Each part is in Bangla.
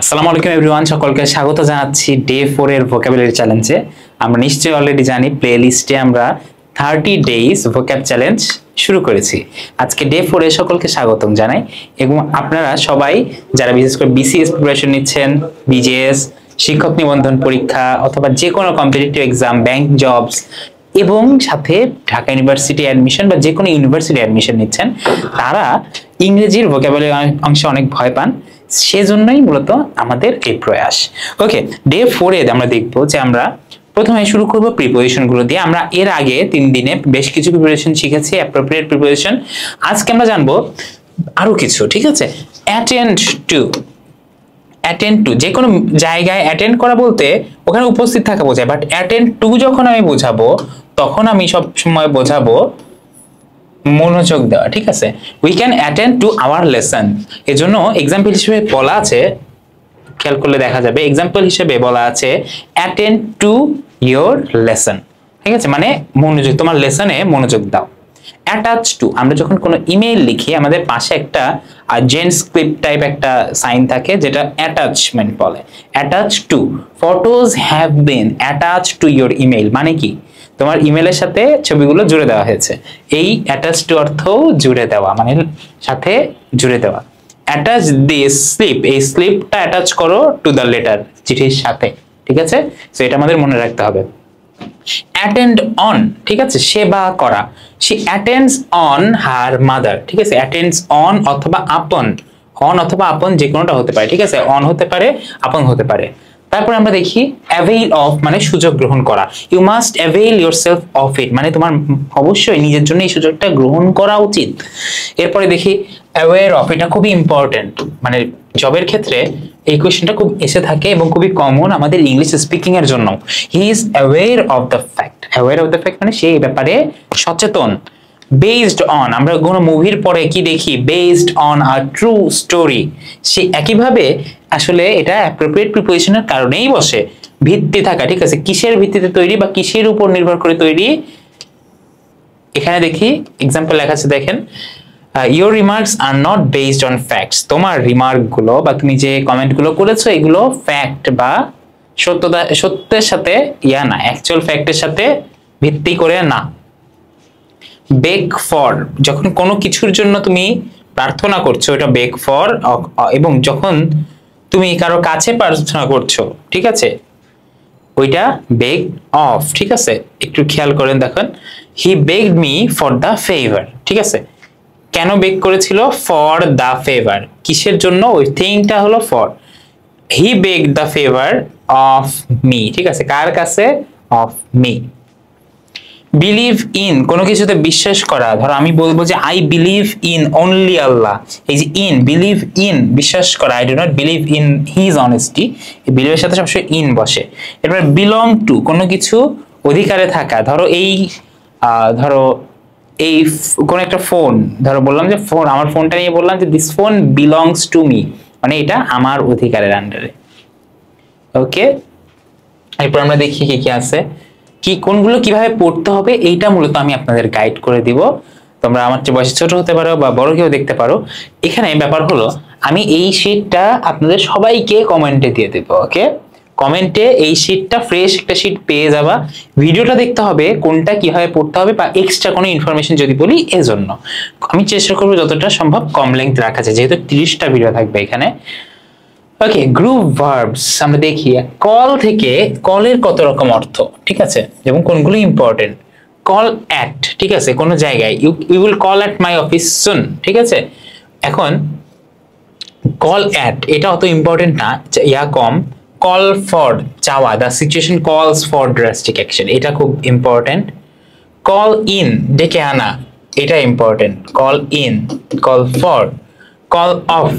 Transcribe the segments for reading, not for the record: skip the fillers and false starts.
আসসালামু আলাইকুম এভরিওয়ান, সকলকে স্বাগত জানাচ্ছি ডে 4 এর ভোকাবুলারি চ্যালেঞ্জে। আমরা নিশ্চয়ই অলরেডি জানি প্লেলিস্টে আমরা 30 ডেজ ভোক্যাব চ্যালেঞ্জ শুরু করেছি। আজকে ডে 4 এ সকলকে স্বাগতম জানাই এবং আপনারা সবাই যারা বিশেষ করে বিসিএস প্রিপারেশন নিচ্ছেন, বিজেএস, শিক্ষক নিবন্ধন পরীক্ষা অথবা যে কোনো কম্পিটিটিভ এক্সাম, ব্যাংক জবস এবং সাথে ঢাকা ইউনিভার্সিটি অ্যাডমিশন বা যে কোনো ইউনিভার্সিটি অ্যাডমিশন নিচ্ছেন, তারা ইংরেজির ভোকাবুলারি অংশে অনেক ভয় পান। সেজন্যই মূলত আমাদের এই প্রয়াস। ওকে, ডে 4 এ আমরা দেখবো যে আমরা প্রথমে শুরু করব প্রিপোজিশন গুলো দিয়ে। আমরা এর আগে 3 দিনে বেশ কিছু প্রিপারেশন শিখেছি, অ্যাপ্রোপ্রিয়েট প্রিপোজিশন। আজকে আমরা জানবো আরো কিছু, ঠিক আছে। অ্যাটেন্ড টু, অ্যাটেন্ড টু যে কোনো জায়গায় অ্যাটেন্ড করা বলতে ওখানে উপস্থিত থাকা বোঝায়, বাট অ্যাটেন্ড টু যখন আমি বোঝাবো তখন আমি সব সময় বোঝাবো মনোযোগ দেওয়া, ঠিক আছে। We can attend to our lesson. এজন্য এক্সাম্পল হিসেবে বলা আছে, খেয়াল করলে দেখা যাবে এক্সাম্পল হিসেবে বলা আছে অ্যাটেন্ড টু ইয়োর লেসন, ঠিক আছে, মানে মনোযোগ, তোমার লেসনে মনোযোগ দাও। অ্যাটাচ টু, আমরা যখন কোনো ইমেইল লিখি আমাদের পাশে একটা জেন্টস ক্লিপ টাইপ একটা সাইন থাকে যেটা অ্যাটাচমেন্ট বলে। Attach to, photos have been attach to your email, মানে কি তোমার ইমেলের সাথে ছবিগুলো জুড়ে দেওয়া হয়েছে। এই অ্যাটাচ টু অর্থও জুড়ে দেওয়া, মানে সাথে জুড়ে দেওয়া। অ্যাটাচ দিস স্লিপ, এই স্লিপটা অ্যাটাচ করো টু দ্য লেটার, চিঠির সাথে, ঠিক আছে। সো এটা আমাদের মনে রাখতে হবে। অ্যাটেন্ড অন, ঠিক আছে, সেবা করা। She attends on her mother, ঠিক আছে। অ্যাটেন্ডস অন অথবা আপন, অন অথবা আপন যে কোনোটা হতে পারে, ঠিক আছে। অন হতে পারে, আপন হতে পারে। তারপর আমরা দেখি অ্যাভেইল অফ, মানে সুযোগ গ্রহণ করা। You must avail yourself of it, মানে তোমার অবশ্যই নিজের জন্য এই সুযোগটা গ্রহণ করা উচিত। এরপরে দেখি অ্যাওয়্যার অফ, এটা খুবই ইম্পর্টেন্ট, মানে জবের ক্ষেত্রে এই কোয়েশ্চেনটা খুব এসে থাকে এবং খুবই কমন আমাদের ইংলিশ স্পিকিং এর জন্য। He is aware of the fact, aware of the fact মানে সেই ব্যাপারে সচেতন। বেসড অন, আমরা কোনো মুভির পরে কি দেখি, based on a true story, সে একইভাবে আসলে এটা অ্যাপ্রোপ্রিয়েট প্রিপোজিশনের কারণেই বসে। ভিত্তি থাকা, ঠিক আছে, কিসের ভিত্তিতে তৈরি বা কিসের উপর নির্ভর করে তৈরি। এখানে দেখি এক্সাম্পল লেখা আছে, দেখেন your remarks are not based on facts, তোমার রিমার্ক গুলো বা তুমি যে কমেন্ট গুলো করেছো এগুলো ফ্যাক্ট বা সত্যের সাথে না, অ্যাকচুয়াল ফ্যাক্টের সাথে ভিত্তি করে না। বেগ ফর, যখন কোনো কিছুর জন্য তুমি প্রার্থনা করছো এটা বেগ ফর, এবং যখন তুমি কারো কাছে প্রার্থনা করছো, ঠিক আছে, ওইটা বেগ অফ, ঠিক আছে। একটু খেয়াল করেন, দেখেন he begged me for the favour, ঠিক আছে। কেন বেগ করেছিল? ফর দ্য ফেভার, কিসের জন্য? ওই থিংটা হলো for. He begged the favour of me, ঠিক আছে, কার কাছে? Of me. বিলিভ ইন, কোনো কিছুতে বিশ্বাস করা। ধরো আমি বলবো যে আই বিলিভ ইন অনলি আল্লাহ, এই যে ইন, বিলিভ ইন বিশ্বাস করা। I do not believe in his honesty, এই বিলিভের সাথে সবসময় ইন বসে। এরপর বিলং টু, কোনো কিছু অধিকারে থাকা। ধরো এই কোন একটা ফোন, ধরো বললাম যে ফোন, আমার ফোনটা নিয়ে বললাম যে this phone belongs to me, মানে এটা আমার অধিকারের আন্ডারে। ওকে, এরপর আমরা দেখি কি কি আছে, কি কোনগুলো কিভাবে পড়তে হবে, এইটা মূলত আমি আপনাদের গাইড করে দিব। তোমরা আমার চেয়ে বয়সে ছোট হতে পারো বা বড় কেউ দেখতে পারো। এখানে ব্যাপার হলো আমি এই শীটটা আপনাদের সবাইকে কমেন্টে দিয়ে দেবো। ওকে, কমেন্টে এই শীটটা ফ্রেশ একটা শীট পেয়ে যাবা। ভিডিওটা দেখতে হবে কোনটা কিভাবে পড়তে হবে বা এক্সট্রা কোনো ইনফরমেশন যদি বলি, এজন্য আমি চেষ্টা করবো যতটা সম্ভব কম লেন্থ রাখা যায়, যেহেতু 30টা ভিডিও থাকবে এখানে। ওকে, গ্রুপ ভার্বস আমরা দেখি। কল থেকে কলের কত রকম অর্থ, ঠিক আছে, এবং কোনগুলো ইম্পর্টেন্ট। কল অ্যাট, ঠিক আছে, কোনো জায়গায় you will call at my office soon, ঠিক আছে। এখন কল অ্যাট এটা অত ইম্পর্টেন্ট না, কম। কল ফর, চাওয়া, the situation calls for drastic action, এটা খুব ইম্পর্টেন্ট। কল ইন, ডেকে আনা, এটা important. Call in, call for. Call off,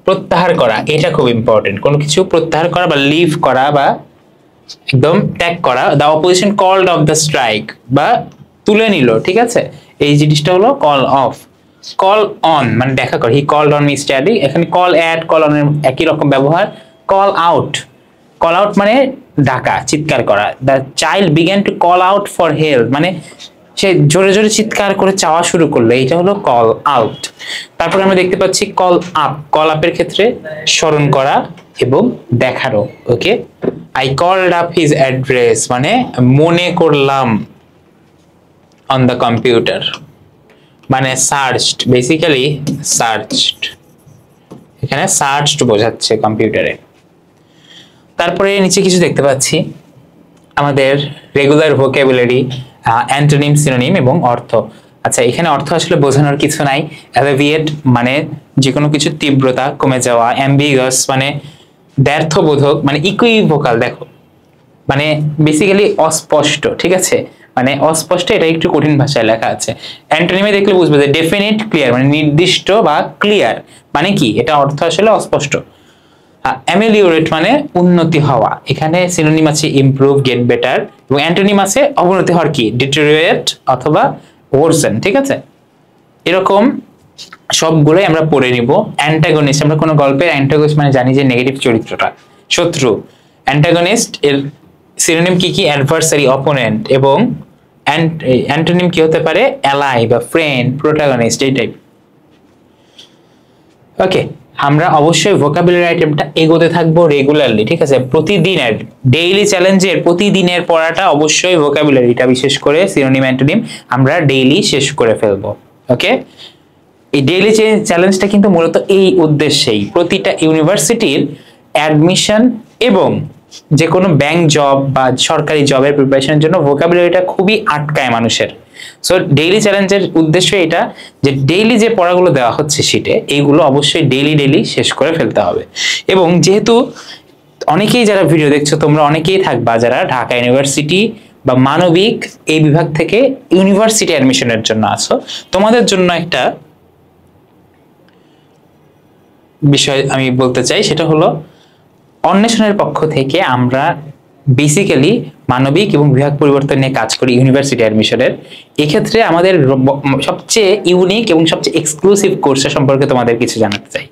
প্রত্যাহার করা, এটা খুব ইম্পর্টেন্ট। কোনো কিছু প্রত্যাহার করা বা লিভ করা বা একদম ত্যাগ করা। The opposition called of the strike, বা তুলে নিল, ঠিক আছে, এই জিনিসটা হলো কল অফ। কল অন মানে দেখা কর, হি কলড অন মি স্টাডি। এখানে কল অ্যাট, কল অন একই রকম ব্যবহার। কল আউট, কল আউট মানে ডাকা, চিৎকার করা। The child began to call out for help, মানে সে জোরে জোরে চিৎকার করে চাওয়া শুরু করলো, এটা হলো কল আউট। তারপর আমরা দেখতে পাচ্ছি কল আপ, কল আপের ক্ষেত্রে স্মরণ করা, এবং দেখারও। Okay, I called up his address মানে মনে করলাম অন দ্য কম্পিউটার, মানে সার্চড, বেসিক্যালি সার্চড, এখানে সার্চড বোঝাচ্ছে কম্পিউটারে। তারপরে নিচে কিছু দেখতে পাচ্ছি আমাদের রেগুলার ভোকাবুলারি, অ্যান্টোনিম, সিনোনিম এবং অর্থ। আচ্ছা, এখানে অর্থ আসলে বোঝানোর কিছু নাই। অ্যালাভিয়েট মানে যে কোনো কিছু তীব্রতা কমে যাওয়া, অ্যাম্বিগাস মানে ব্যর্থবোধক, মানে ইকুইভোকাল, দেখো মানে বেসিক্যালি অস্পষ্ট, ঠিক আছে, মানে অস্পষ্ট, এটা একটু কঠিন ভাষায় লেখা আছে। অ্যান্টোনিমে দেখলে বুঝবে যে ডেফিনিট, ক্লিয়ার মানে নির্দিষ্ট বা ক্লিয়ার, মানে কি এটা অর্থ আসলে অস্পষ্ট। অ্যামেলিওরেট মানে উন্নতি হওয়া, এখানে সিনোনিম আছে ইমপ্রুভ, গেট বেটার, এবং অ্যান্টোনিম আছে অবনতি হওয়ার, কি ডিটেরিওরেট অথবা ওয়ার্সেন, ঠিক আছে। এরকম সবগুলোই আমরা পড়ে নিব। অ্যান্টাগনিস্ট, আমরা কোনো গল্পের অ্যান্টাগনিস্ট মানে জানি যে নেগেটিভ চরিত্রটা, শত্রু। অ্যান্টাগনিস্ট এর সিনোনিম কি কি? অ্যাডভার্সারি, অপোনেন্ট, এবং অ্যান্টোনিম কি হতে পারে? অ্যালাই বা ফ্রেন্ড, প্রোটাগনিস্ট, এই টাইপ। ওকে, আমরা অবশ্যই ভোকাবুলারি আইটেমটা এগোতে থাকবো রেগুলারলি, ঠিক আছে। প্রতিদিনের ডেইলি চ্যালেঞ্জের প্রতিদিনের পড়াটা অবশ্যই ভোকাবুলারিটা, বিশেষ করে সিনোনিম, অ্যান্টোনিম আমরা ডেইলি শেষ করে ফেলবো। ওকে, এই ডেইলি চ্যালেঞ্জটা কিন্তু মূলত এই উদ্দেশ্যেই, প্রতিটা ইউনিভার্সিটির অ্যাডমিশন এবং যে কোনো ব্যাংক জব বা সরকারি জবের প্রিপারেশনের জন্য ভোকাবুলারিটা খুবই আটকায় মানুষের। সো ডেইলি চ্যালেঞ্জের উদ্দেশ্য এটা যে ডেইলি যে পড়াগুলো দেওয়া হচ্ছে শীটে, এইগুলো অবশ্যই ডেইলি শেষ করে ফেলতে হবে। এবং যেহেতু অনেকেই যারা ভিডিও দেখছো, তোমরা অনেকেই থাকবা যারা ঢাকা ইউনিভার্সিটি বা মানবিক এই বিভাগ থেকে ইউনিভার্সিটি অ্যাডমিশনের জন্য আসো, তোমাদের জন্য একটা বিষয় আমি বলতে চাই, সেটা হলো অন্বেষণের পক্ষ থেকে আমরা বেসিক্যালি মানবিক এবং বিভাগ পরিবর্তন নিয়ে কাজ করি ইউনিভার্সিটি অ্যাডমিশনের। এক্ষেত্রে আমাদের সবচেয়ে ইউনিক এবং সবচেয়ে এক্সক্লুসিভ কোর্সের সম্পর্কে তোমাদের কিছু জানাতে চাই,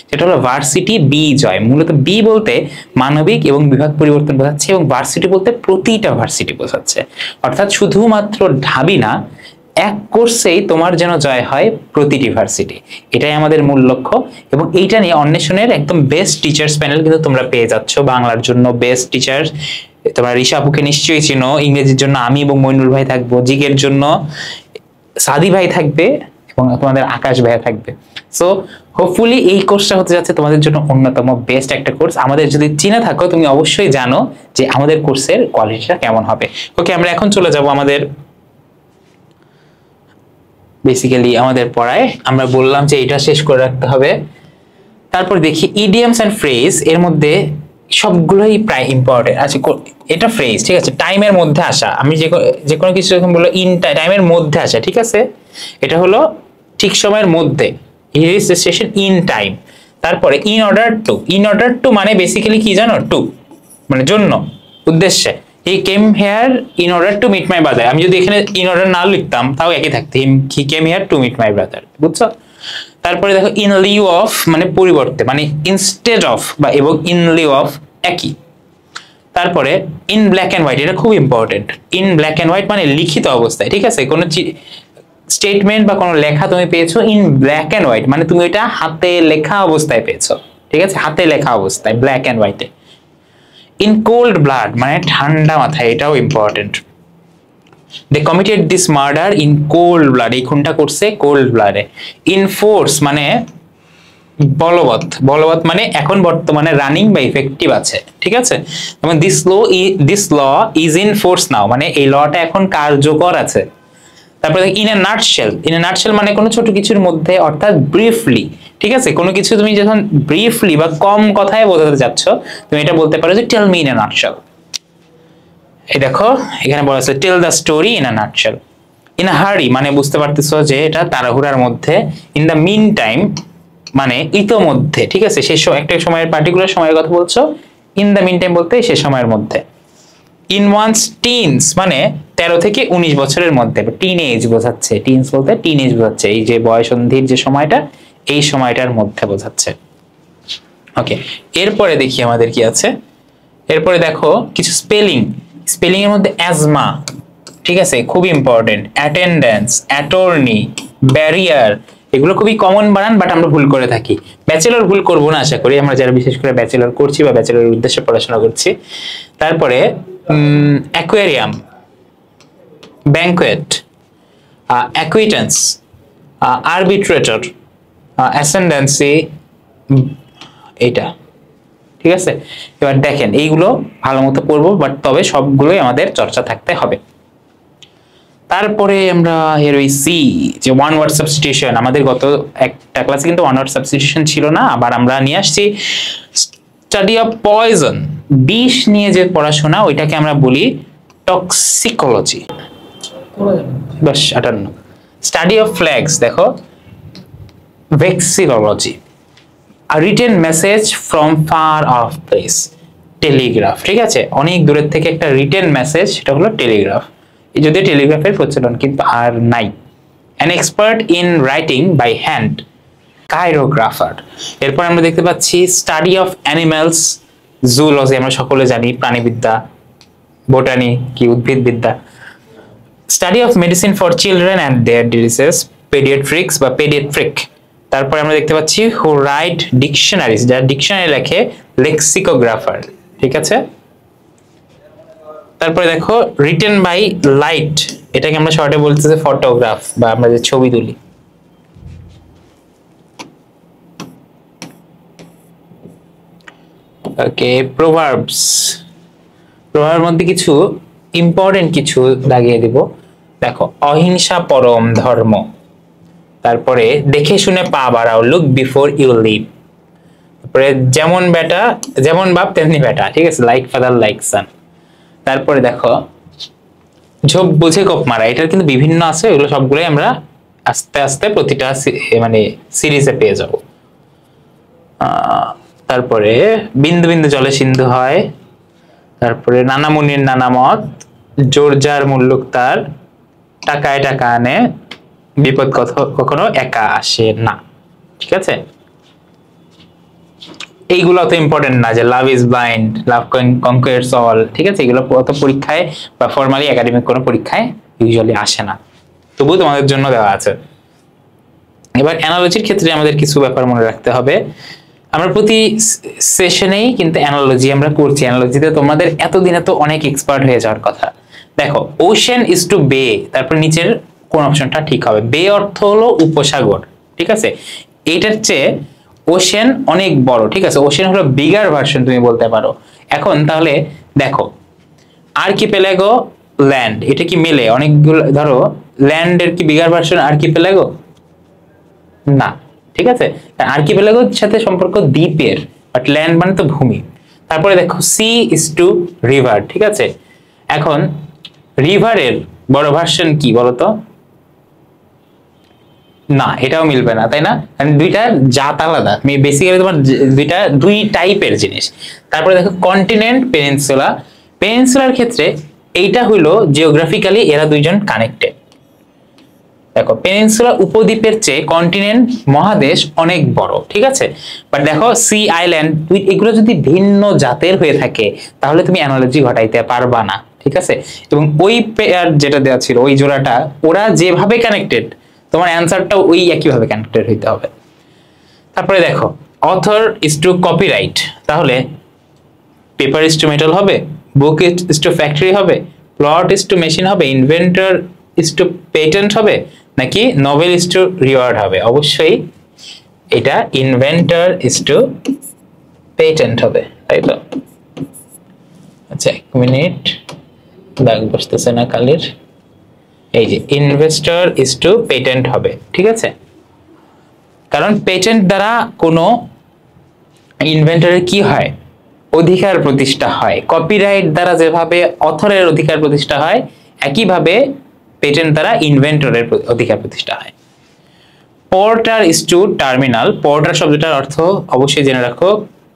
সেটা হলো ভার্সিটি বি জয়। মূলত বি বলতে মানবিক এবং বিভাগ পরিবর্তন বোঝাচ্ছে, এবং ভার্সিটি বলতে প্রতিটা ভার্সিটি বোঝাচ্ছে। অর্থাৎ শুধুমাত্র ঢাবি না, এক কোর্সেই তোমার যেন জয় হয় প্রতিটি ভার্সিটি, এটাই আমাদের মূল লক্ষ্য। এবং এইটা নিয়ে অন্বেষণের একদম বেস্ট টিচার্স প্যানেল কিন্তু তোমরা পেয়ে যাচ্ছ। বাংলার জন্য বেস্ট টিচার তোমরা ঋষা আপুকে নিশ্চয়ই চিনো, ইংরেজির জন্য আমি এবং মইনুল ভাই থাকবো, জিকের জন্য সাদি ভাই থাকবে, এবং তোমাদের আকাশ ভাইয়া থাকবে। সো হোপফুলি এই কোর্সটা হতে যাচ্ছে তোমাদের জন্য অন্যতম বেস্ট একটা কোর্স। আমাদের যদি চিনে থাকো, তুমি অবশ্যই জানো যে আমাদের কোর্সের কোয়ালিটিটা কেমন হবে। ওকে, আমরা এখন চলে যাব আমাদের বেসিক্যালি আমাদের পড়ায়। আমরা বললাম যে এটা শেষ করে রাখতে হবে। তারপর দেখি ইডিয়ামস এন্ড ফ্রেজ, এর মধ্যে সবগুলোই প্রায় ইম্পর্টেন্ট। আচ্ছা, এটা ফ্রেজ, ঠিক আছে, টাইমের মধ্যে আসা। আমি যে কোনো কিছু যখন বললো ইন টাইমের মধ্যে আসা, ঠিক আছে, এটা হলো ঠিক সময়ের মধ্যে, here is the station in time. তারপরে ইন অর্ডার টু মানে বেসিক্যালি কি জানো? টু মানে জন্য, উদ্দেশ্যে। He came here in order to meet my brother. আমি যদি এখানে ইন অর্ডার না লিখতাম তাও একই থাকতো, he came here to meet my brother, বুঝছো? তারপরে দেখো ইন লিউ অফ মানে পরিবর্তে, মানে ইনস্টেড অফ বা এবং ইন লিউ অফ একই। তারপরে ইন ব্ল্যাক এন্ড হোয়াইট, এটা খুব important. In black and white মানে লিখিত অবস্থায়, ঠিক আছে, কোনো স্টেটমেন্ট বা কোনো লেখা তুমি পেয়েছো ইন ব্ল্যাক এন্ড হোয়াইট, মানে তুমি এটা হাতে লেখা অবস্থায় পেয়েছো, ঠিক আছে, হাতে লেখা অবস্থায়, ব্ল্যাক এন্ড হোয়াইটে। ইন কোল্ড ব্লাড মানে ঠান্ডা মাথায়, এটাও important. They committed this murder in cold blood, এই খুনটা করছে কোল্ড ব্লাডে। ইন ফোর্স মানে বলবৎ মানে এখন বর্তমানে রানিং বা ইফেক্টিভ আছে, ঠিক আছে। এবং this law is in force now মানে এই লটা এখন কার্যকর আছে। তারপরে ইন এ নাটশেল মানে কোনো ছোট কিছুর মধ্যে, অর্থাৎ ব্রিফলি, ঠিক আছে, কোনো কিছু তুমি যখন ব্রিফলি বা কম কথায় বোঝাতে চাচ্ছ, তুমি এটা বলতে পারো যে tell me in a nutshell. এই দেখো এখানে বলা আছে tell the story in a nutshell. In a hurry মানে বুঝতে পারতেছো যে এটা তাড়াহুড়ার মধ্যে। ইন দ্য মিন টাইম মানে ইতোমধ্যে, ঠিক আছে, শেষ একটা সময়ের পার্টিকুলার সময়ের কথা বলছো, ইন দ্য মিন টাইম বলতে সে সময়ের মধ্যে। ইন ওয়ান্স টিনস মানে 13 থেকে 19 বছরের মধ্যে, টিনেজ বোঝাচ্ছে, টিনস বলতে টিনেজ বোঝাচ্ছে, এই যে বয়সন্ধির যে সময়টা, এই সময়টার মধ্যে বোঝাচ্ছে। ওকে, এরপরে দেখি আমাদের কি আছে। এরপরে দেখো কিছু স্পেলিং এর মধ্যে অ্যাজমা, ঠিক আছে, খুব ইম্পর্টেন্ট। অ্যাটেন্ডেন্স, অ্যাটর্নি, ব্যারিয়ার, এগুলো খুবই কমন বানান, বাট আমরা ভুল করে থাকি। ব্যাচেলর ভুল করবো না আশা করি, আমরা যারা বিশেষ করে ব্যাচেলর করছি বা ব্যাচেলরের উদ্দেশ্যে পড়াশোনা করছি। তারপরে অ্যাকোয়ারিয়াম, ব্যাংকোয়েট, অ্যাকুইটেন্স, আরবিট্রেটর, অ্যাসেন্ডেন্সি, এটা ঠিক আছে। এবার দেখেন এইগুলো ভালো মতো পড়বো, বাট তবে সবগুলোই আমাদের চর্চা থাকতে হবে। তারপরে আমরা এর ওই সি যে ওয়ান ওয়ার্ড সাবস্টিটিউশন, আমাদের গত একটা ক্লাসে কিন্তু ওয়ান ওয়ার্ড সাবস্টিটিউশন ছিল না, আবার আমরা নিয়ে আসছি স্টাডি অফ পয়জন, বিষ নিয়ে যে পড়াশোনা, ওইটাকে আমরা বলি টক্সিকোলজি। 1058 স্টাডি অফ ফ্ল্যাগস, দেখো ভেক্সিলোলজি। A written message from far off place, Telegraph. ঠিক আছে, অনেক দূরের থেকে একটা রিটেন মেসেজ, সেটা হলো টেলিগ্রাফ। এই যদি টেলিগ্রাফের প্রচলন কিন্তু আর নাই। An expert in writing by hand, কাইরোগ্রাফার। এরপর আমরা দেখতে পাচ্ছি স্টাডি অফ অ্যানিমালস, জুলজি, আমরা সকলে জানি প্রাণীবিদ্যা, বোটানি কি উদ্ভিদবিদ্যা। Study of medicine for children and their diseases, paediatrics বা পেডিয়াট্রিক। তারপরে আমরা দেখতে পাচ্ছি হু রাইট ডিকশনারিজ, যারা ডিকশনারি লেখে, লেক্সিকোগ্রাফার। ঠিক আছে, তারপরে দেখো রিটেন বাই লাইট, এটাকে আমরা শর্টে বলতেছি ফটোগ্রাফ, বা আমরা যে ছবি তুলি। ওকে, প্রভার্বস, প্রভাবের মধ্যে কিছু ইম্পর্টেন্ট কিছু লাগিয়ে দিব। দেখো অহিংসা পরম ধর্ম, তারপরে দেখে শুনে পা বাড়াও, লুক বিফোর ইউ লিভ। তারপরে যেমন বেটা যেমন বাপ তেমনি বেটা, ঠিক আছে, লাইক ফাদার লাইক সান। তারপরে দেখো ঝোপ বুঝে কোপ মারা, এটার কিন্তু বিভিন্ন আছে, এগুলো সবগুলোই আমরা আস্তে আস্তে প্রতিটা মানে সিরিজে পেয়ে যাব। তারপরে বিন্দু বিন্দু জলে সিন্ধু হয়। তারপরে নানা মুনির নানা মত, জোর যার মুল্লুক তার, টাকায় টাকা আনে, বিপদ কখনো একা আসে না। ঠিক আছে, এইগুলো তো ইম্পর্টেন্ট না যে love is blind, love conquers all. ঠিক আছে, এগুলো অত পরীক্ষায় বা ফর্মালি একাডেমিক কোনো পরীক্ষায় ইউজুয়ালি আসে না, তবুও তোমাদের জন্য দেওয়া আছে। এবার অ্যানালজির ক্ষেত্রে আমাদের কিছু ব্যাপার মনে রাখতে হবে। আমরা প্রতি সেশনেই কিন্তু অ্যানালজি আমরা করছি। অ্যানালজিতে তোমাদের এতদিনে তো অনেক এক্সপার্ট হয়ে যাওয়ার কথা। দেখো ওশেন ইজ টু বে, তারপর নিচের কোন অপশনটা ঠিক হবে? বে অর্থ হলো উপসাগর। ঠিক আছে, এটার চেয়ে ওশেন অনেক বড়। ঠিক আছে, ওশেন হলো বিগার ভার্সন তুমি বলতে পারো। এখন তাহলে দেখো আর্কিপেলাগো ল্যান্ড, এটা কি মেলে? অনেকগুলো ধরো ল্যান্ডের কি বিগার ভার্সন আর্কিপেলাগো? না। ঠিক আছে, আর্কিপেলাগোর সাথে সম্পর্ক দ্বীপের, বাট ল্যান্ড মানে তো ভূমি। তারপরে দেখো সি ইজ টু রিভার। ঠিক আছে, এখন রিভারের বড় ভার্সন কি বলতো? না, এটাও মিলবে না, তাই না? দুইটা জাত আলাদা, বেসিক্যালি তোমার দুইটা দুই টাইপের জিনিস। তারপরে দেখো কন্টিনেন্ট, পেনিনসুলা। পেনিনসুলার ক্ষেত্রে এইটা হইলো জিওগ্রাফিক্যালি এরা দুইজন কানেক্টেড। দেখো পেনিনসুলা উপদ্বীপের চেয়ে কন্টিনেন্ট মহাদেশ অনেক বড়। ঠিক আছে, বাট দেখো সি আইল্যান্ড, এগুলো যদি ভিন্ন জাতের হয়ে থাকে তাহলে তুমি অ্যানালজি ঘটাইতে পারবা না। ঠিক আছে, এবং ওই পেয়ার যেটা দেওয়া ছিল ওই জোড়াটা, ওরা যেভাবে কানেক্টেড, তোমার অ্যান্সারটাও ওই একইভাবে কানেক্টেড হইতে হবে। তারপরে দেখো অথর ইজ টু কপিরাইট, তাহলে পেপার ইজ টু মেটাল হবে, বুক ইজ টু ফ্যাক্টরি হবে, প্লট ইজ টু মেশিন হবে, ইনভেন্টর ইজ টু পেটেন্ট হবে, নাকি নোবেল ইজ টু রিওয়ার্ড হবে? অবশ্যই এটা ইনভেন্টর ইজ টু পেটেন্ট হবে, তাই তো? আচ্ছা এক মিনিট, দাগ বসতেছে না কালির। এই যে ইনভেস্টর ইজ টু পেটেন্ট হবে। ঠিক আছে, কারণ পেটেন্ট দ্বারা কোনো ইনভেন্টরের কি হয়? অধিকার প্রতিষ্ঠা হয়। কপিরাইট দ্বারা যেভাবে অথরের অধিকার প্রতিষ্ঠা হয়, একইভাবে পেটেন্ট দ্বারা ইনভেন্টরের অধিকার প্রতিষ্ঠা হয়। Porter is to terminal. Porter শব্দটার অর্থ অবশ্যই জেনে রাখো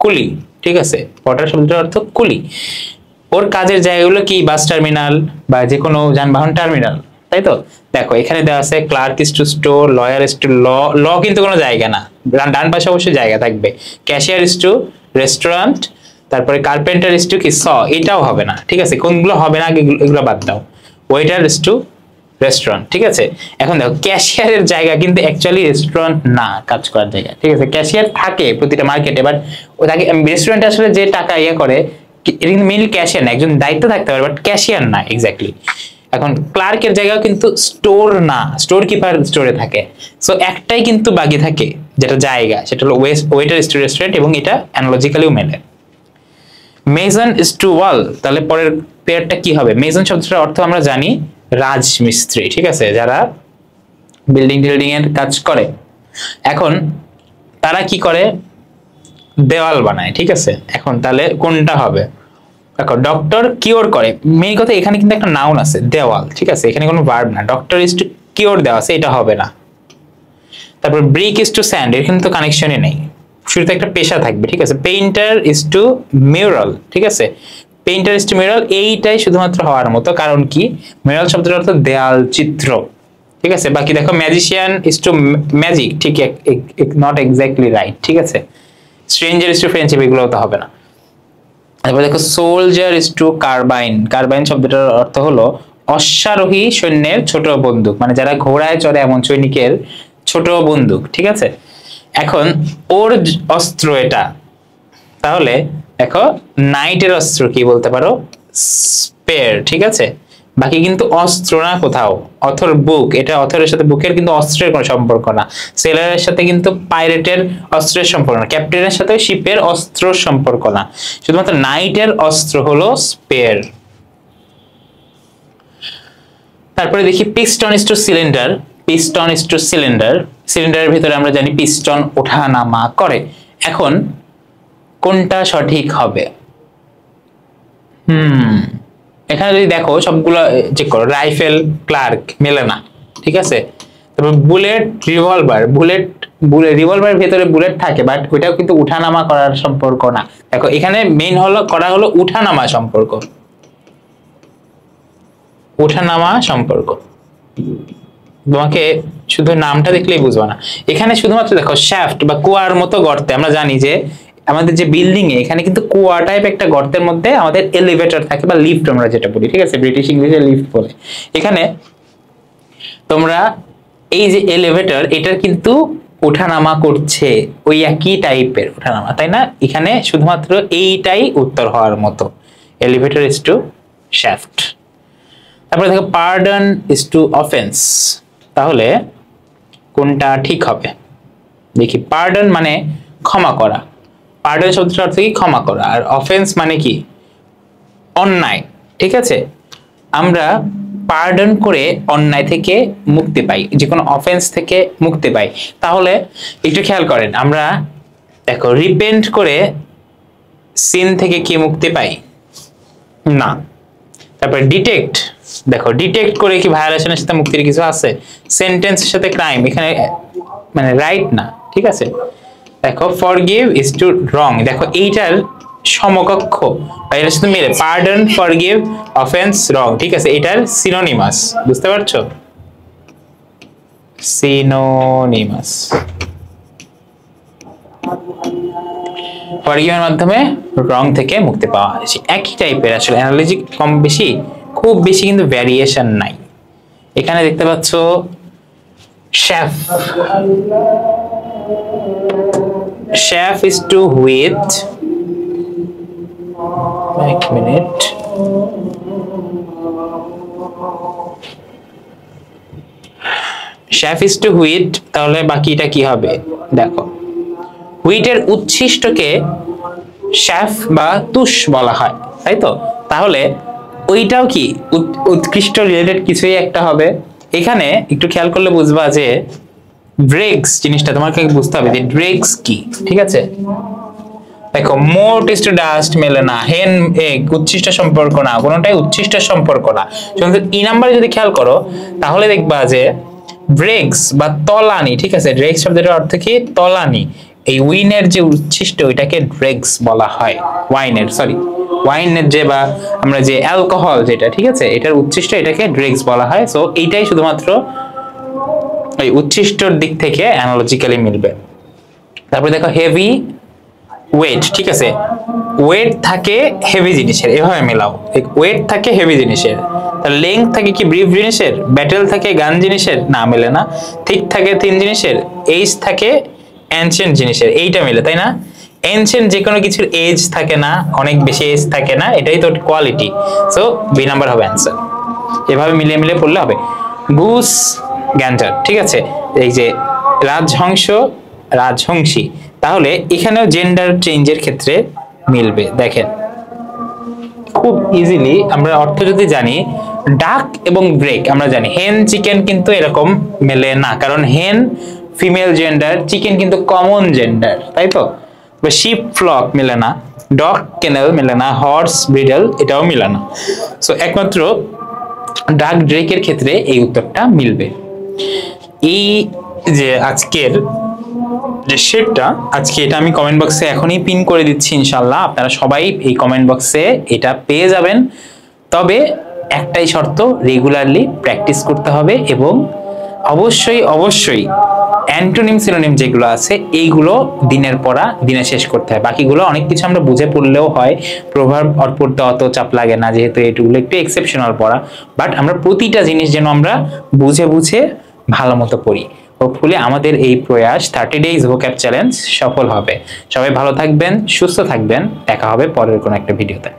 কুলি। ঠিক আছে, পোর্টার শব্দটার অর্থ কুলি। ওর কাজের জায়গাগুলো কি? বাস টার্মিনাল বা যে কোনো যানবাহন টার্মিনাল, তাই তো? দেখো এখানে দেওয়া আছে clerk is to store, lawyer is to law. Law কিন্তু কোনো জায়গা না, ডান পাশে অবশ্যই জায়গা থাকবে। ক্যাশিয়ার ইজ টু রেস্টুরেন্ট, তারপরে কার্পেন্টার ইজ টু কি? স। এটাও হবে না। ঠিক আছে, কোনগুলো হবে না এগুলো বাদ দাও। ওয়েটার ইজ টু রেস্টুরেন্ট, ঠিক আছে। এখন দেখো ক্যাশিয়ারের জায়গা কিন্তু অ্যাকচুয়ালি রেস্টুরেন্ট না, কাজ করার জায়গা, ঠিক আছে। ক্যাশিয়ার থাকে প্রতিটা মার্কেটে, বাট ও তাকে রেস্টুরেন্টে আসলে যে টাকা ইয়ে করে এটা কিন্তু মেইনলি ক্যাশিয়ার না, একজন দায়িত্ব থাকতে পারে বাট ক্যাশিয়ার না এক্স্যাক্টলি। এখন ক্লার্কের জায়গাও কিন্তু স্টোর না, স্টোর কিপার স্টোরে থাকে। সো একটাই কিন্তু বাকি থাকে যেটা জায়গা, সেটা হলো ওয়েটার রেস্টুরেন্ট, এবং এটা অ্যানালজিক্যালিও মেলে। মেজন ইজ টু ওয়াল, তাহলে পরের পেয়ারটা কি হবে? মেজন শব্দটার অর্থ আমরা জানি রাজমিস্ত্রি, ঠিক আছে, যারা বিল্ডিং টিল্ডিং এর কাজ করে। এখন তারা কি করে? দেওয়াল বানায়, ঠিক আছে। এখন তাহলে কোনটা হবে? দেখো ডক্টর কিওর করে, মেইন কথা এখানে কিন্তু একটা নাউন আছে দেওয়াল, ঠিক আছে, এখানে কোনো ভার্ব না। ডক্টর ইজ টু কিওর দেওয়া আছে, এটা হবে না। তারপর ব্রিক ইজ টু স্যান্ড, এখানে তো কানেকশনই নেই, শুরুতে একটা পেশা থাকবে, ঠিক আছে। পেইন্টার ইজ টু মিউরাল, ঠিক আছে, পেইন্টার ইজ টু মিউরাল, এইটাই শুধুমাত্র হওয়ার মতো। কারণ কি? মিউরাল শব্দটার অর্থ দেয়াল চিত্র, ঠিক আছে। বাকি দেখো ম্যাজিশিয়ান ইজ টু ম্যাজিক, ঠিক, নট এক্স্যাক্টলি রাইট, ঠিক আছে। স্ট্রেঞ্জার ইজ টু ফ্রেন্ডশিপ, এগুলো তো হবে না। তারপর দেখো soldier is to carbine, carbine শব্দটার অর্থ হলো অশ্বারোহী সৈন্যের ছোট বন্দুক, মানে যারা ঘোড়ায় চড়ে এমন সৈনিকের ছোট বন্দুক, ঠিক আছে। এখন ওর অস্ত্র এটা, তাহলে দেখো নাইটের অস্ত্র কি বলতে পারো? স্পেয়ার, ঠিক আছে। বাকি কিন্তু অস্ত্র না কোথাও। অথর বুক, এটা অথরের সাথে বুকের কিন্তু অস্ত্রের কোনো সম্পর্ক না। সেলারের সাথে কিন্তু পাইরেটের অস্ত্রের সম্পর্ক না। ক্যাপ্টেনের সাথে শিপের অস্ত্র সম্পর্ক না। শুধুমাত্র নাইটের অস্ত্র হলো স্পেয়ার। তারপরে দেখি piston is to cylinder, piston is to cylinder, সিলিন্ডারের ভিতরে আমরা জানি পিস্টন ওঠা নামা করে। এখন কোনটা সঠিক হবে? এখানে যদি দেখো সবগুলো চেক করো, রাইফেল ক্লার্ক মেলে না, ঠিক আছে। তারপর বুলেট রিভলভার, রিভলভারের ভিতরে বুলেট থাকে, বাট ওইটাও কিন্তু উঠানামা করার সম্পর্ক না। দেখো এখানে মেইন হলো উঠানামা সম্পর্ক, উঠানামা সম্পর্ক। তোমাকে শুধু নামটা দেখলেই বুঝবা না। এখানে শুধুমাত্র দেখো শ্যাফট বা কুয়ার মতো গর্তে, আমরা জানি যে আমাদের যে বিল্ডিং এ এখানে কিন্তু কুয়া টাইপ একটা গর্তের মধ্যে আমাদের এলিভেটর থাকে বা লিফট আমরা যেটা বলি, ঠিক আছে, ব্রিটিশ ইংলিশে লিফট বলে। এখানে তোমরা এই যে এলিভেটর, এটার কিন্তু ওঠানামা করছে, ওই একই টাইপের ওঠানামা, তাই না? এখানে শুধুমাত্র এইটাই উত্তর হওয়ার মতো, এলিভেটর ইজ টু শ্যাফট। তারপরে দেখো পার্ডন ইজ টু অফেন্স, তাহলে কোনটা ঠিক হবে? দেখি, পার্ডন মানে ক্ষমা করা, পার্ডন শব্দটার অর্থ কি? ক্ষমা করা। আর অফেন্স মানে কি? অন্যায়, ঠিক আছে। আমরা পার্ডন করে অন্যায় থেকে মুক্তি পাই, যে কোনো অফেন্স থেকে মুক্তি পাই। তাহলে একটু খেয়াল করেন, আমরা দেখো রিপেন্ট করে সিন থেকে কি মুক্তি পাই? না। তারপর ডিটেক্ট, দেখো ডিটেক্ট করে কি ভায়োলেশনের সাথে মুক্তির কিছু আছে? সেন্টেন্সের সাথে ক্রাইম, এখানে মানে রাইট না, ঠিক আছে। দেখো ফরগিভ ইজ টু রং, দেখো এইটার সমকক্ষ বা এটার সাথে মিলে পার্ডন, ফরগিভ, অফেন্স, রং, ঠিক আছে, এটার সিনোনিমাস, বুঝতে পারছো? সিনোনিমাস। ফরগিভের মাধ্যমে রং থেকে মুক্তি পাওয়া হয়েছে, একই টাইপের আসলে অ্যানালজি, কম বেশি, খুব বেশি কিন্তু ভ্যারিয়েশন নাই। এখানে দেখতে পাচ্ছ chef, chef is to wheat, এক minute, chef is to wheat, তাহলে বাকিটা কি হবে? দেখো হুইটের উচ্ছিষ্টকে শেফ বা তুষ বলা হয়, তাই তো। তাহলে ওইটাও কি উৎকৃষ্ট রিলেটেড কিছুই একটা হবে। এখানে একটু খেয়াল করলে বুঝবা যে ড্রেগস জিনিসটা তোমাকে বুঝতে হবে যে ড্রেগস কি, ঠিক আছে। দেখো মোট ইজ টু ডাস্ট মেলে না, হেন এগ উচ্ছিষ্ট সম্পর্ক না, কোনোটাই উচ্ছিষ্ট সম্পর্ক না। ই নাম্বারে যদি খেয়াল করো তাহলে দেখবা যে ড্রেগস বা তলানি, ঠিক আছে, ড্রেগস শব্দটার অর্থ কি? তলানি। এই উইনের যে উচ্ছিষ্ট ওইটাকে ড্রেগস বলা হয়, ওয়াইনের যে বা আমরা যে অ্যালকোহল যেটা, ঠিক আছে, এটার উচ্ছিষ্ট, এটাকে ড্রেগস বলা হয়। সো এইটাই শুধুমাত্র এই উচ্ছিষ্টর দিক থেকে অ্যানালজিক্যালি মিলবে। তারপরে দেখো হেভি ওয়েট, ঠিক আছে, ওয়েট থাকে হেভি জিনিসের, এভাবে মেলাও, ওয়েট থাকে হেভি জিনিসের, তার লেংথ থাকে কি ব্রিফ জিনিসের, ব্যাটেল থাকে গান জিনিসের, না মেলে না, থিক থাকে থিন জিনিসের, এজ থাকে অ্যানশিয়েন্ট জিনিসের, এইটা মেলে, তাই না? এনশিয়েন্ট যে কোনো কিছুর এজ থাকে না, অনেক বেশি এজ থাকে না, এটাই তো কোয়ালিটি। সো বি নাম্বার হবে অ্যান্সার। এভাবে মিলিয়ে মিলিয়ে পড়লে হবে। গুস গ্যান্টার, ঠিক আছে, এই যে রাজহংস রাজহংসী, তাহলে এখানেও জেন্ডার চেঞ্জের ক্ষেত্রে মিলবে। দেখেন খুব ইজিলি আমরা অর্থ যদি জানি, ডাক এবং ব্রেক আমরা জানি, হেন চিকেন কিন্তু এরকম মেলে না, কারণ হেন ফিমেল জেন্ডার, চিকেন কিন্তু কমন জেন্ডার, তাই তো? শিপ ফ্লক মেলে না, ডগ কেনেল মেলে না, হর্স ব্রিডল এটাও মিলে না। সো একমাত্র ডাক ড্রেকের ক্ষেত্রে এই উত্তরটা মিলবে। এই যে আজকের যে শেপটা, আজকে এটা আমি কমেন্ট বক্সে এখনই পিন করে দিচ্ছি, ইনশাল্লাহ আপনারা সবাই এই কমেন্ট বক্সে এটা পেয়ে যাবেন। তবে একটাই শর্ত, রেগুলারলি প্র্যাকটিস করতে হবে এবং অবশ্যই অবশ্যই অ্যান্টোনিম সিনোনিম যেগুলো আছে এইগুলো দিনের পড়া দিনে শেষ করতে হয়। বাকিগুলো অনেক কিছু আমরা বুঝে পড়লেও হয়, প্রভাব পড়তে অত চাপ লাগে না, যেহেতু এগুলো একটু এক্সেপশনাল পড়া, বাট আমরা প্রতিটা জিনিস যেন আমরা বুঝে বুঝে ভালো মতো পড়ি। হোপফুলি আমাদের এই প্রয়াস 30 ডেজ ভোক্যাব চ্যালেঞ্জ সফল হবে। সবাই ভালো থাকবেন, সুস্থ থাকবেন, দেখা হবে পরের কোনো একটা ভিডিওতে।